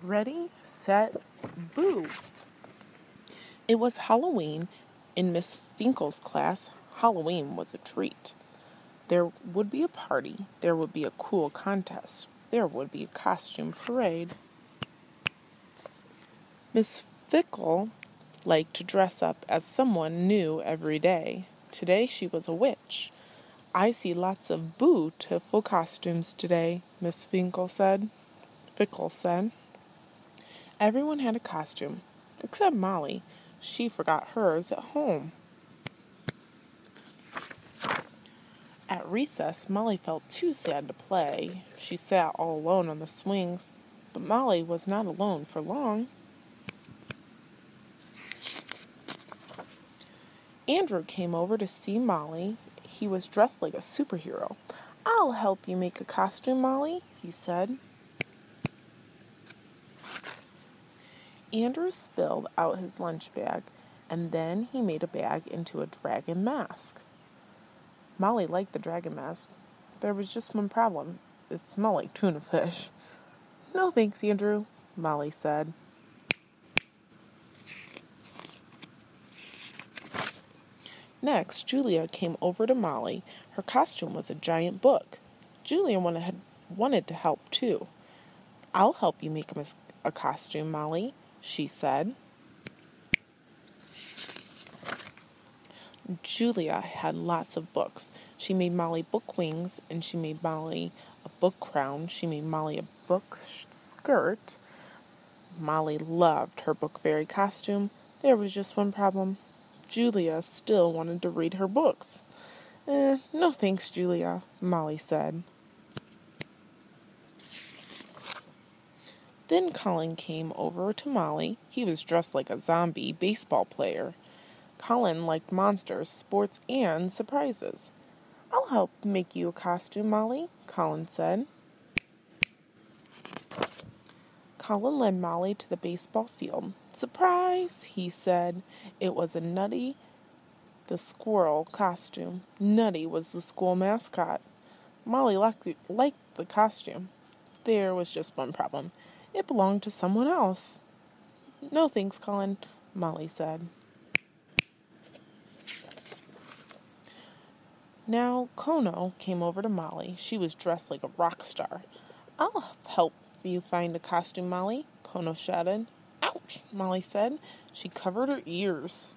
Ready, set, boo. It was Halloween. In Miss Finkel's class, Halloween was a treat. There would be a party. There would be a cool contest. There would be a costume parade. Miss Finkel liked to dress up as someone new every day. Today she was a witch. I see lots of beautiful costumes today, Miss Finkel said. Everyone had a costume, except Molly. She forgot hers at home. At recess, Molly felt too sad to play. She sat all alone on the swings, but Molly was not alone for long. Andrew came over to see Molly. He was dressed like a superhero. "I'll help you make a costume, Molly," he said. Andrew spilled out his lunch bag, and then he made a bag into a dragon mask. Molly liked the dragon mask. There was just one problem. It smelled like tuna fish. "No thanks, Andrew," Molly said. Next, Julia came over to Molly. Her costume was a giant book. Julia wanted to help too. "I'll help you make a costume, Molly," she said. Julia had lots of books. She made Molly book wings, and she made Molly a book crown. She made Molly a book skirt. Molly loved her book fairy costume. There was just one problem. Julia still wanted to read her books. "No thanks, Julia," Molly said. Then Colin came over to Molly. He was dressed like a zombie baseball player. Colin liked monsters, sports, and surprises. "I'll help make you a costume, Molly," Colin said. Colin led Molly to the baseball field. "Surprise," he said. It was a Nutty the squirrel costume. Nutty was the school mascot. Molly liked the costume. There was just one problem. It belonged to someone else. "No thanks, Colin," Molly said. Now Kono came over to Molly. She was dressed like a rock star. "I'll help you find a costume, Molly," Kono shouted. "Ouch," Molly said. She covered her ears.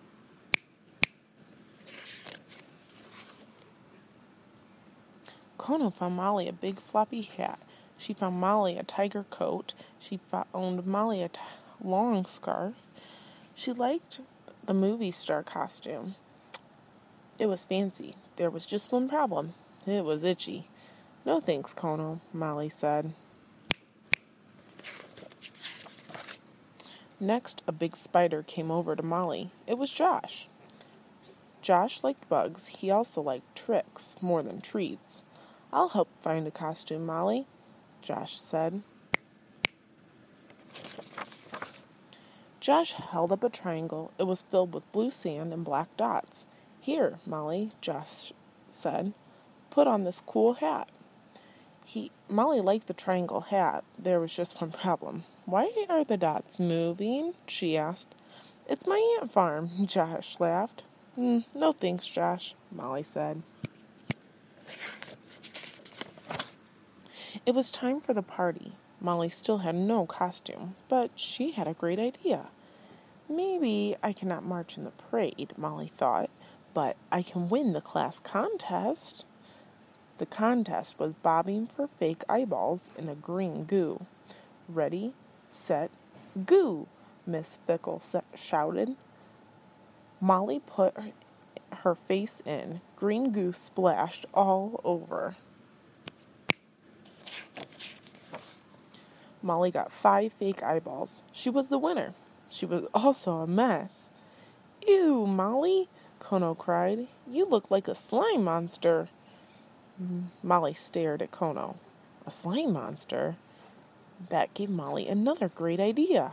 Kono found Molly a big floppy hat. She found Molly a tiger coat. She found Molly a long scarf. She liked the movie star costume. It was fancy. There was just one problem. It was itchy. "No thanks, Kono," Molly said. Next, a big spider came over to Molly. It was Josh. Josh liked bugs. He also liked tricks more than treats. "I'll help find a costume, Molly," Josh said. Josh held up a triangle. It was filled with blue sand and black dots. "Here, Molly," Josh said. "Put on this cool hat." Molly liked the triangle hat. There was just one problem. "Why are the dots moving?" she asked. "It's my ant farm," Josh laughed. "No thanks, Josh," Molly said. It was time for the party. Molly still had no costume, but she had a great idea. "Maybe I cannot march in the parade," Molly thought, "but I can win the class contest." The contest was bobbing for fake eyeballs in a green goo. "Ready, set, goo," Miss Fickle shouted. Molly put her face in. Green goo splashed all over. Molly got 5 fake eyeballs. She was the winner. She was also a mess. "Ew, Molly," Kono cried. "You look like a slime monster." Molly stared at Kono. A slime monster? That gave Molly another great idea.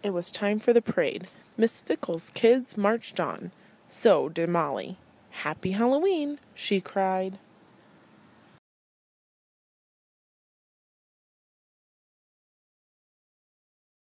It was time for the parade. Miss Fickle's kids marched on. So did Molly. "Happy Halloween," she cried.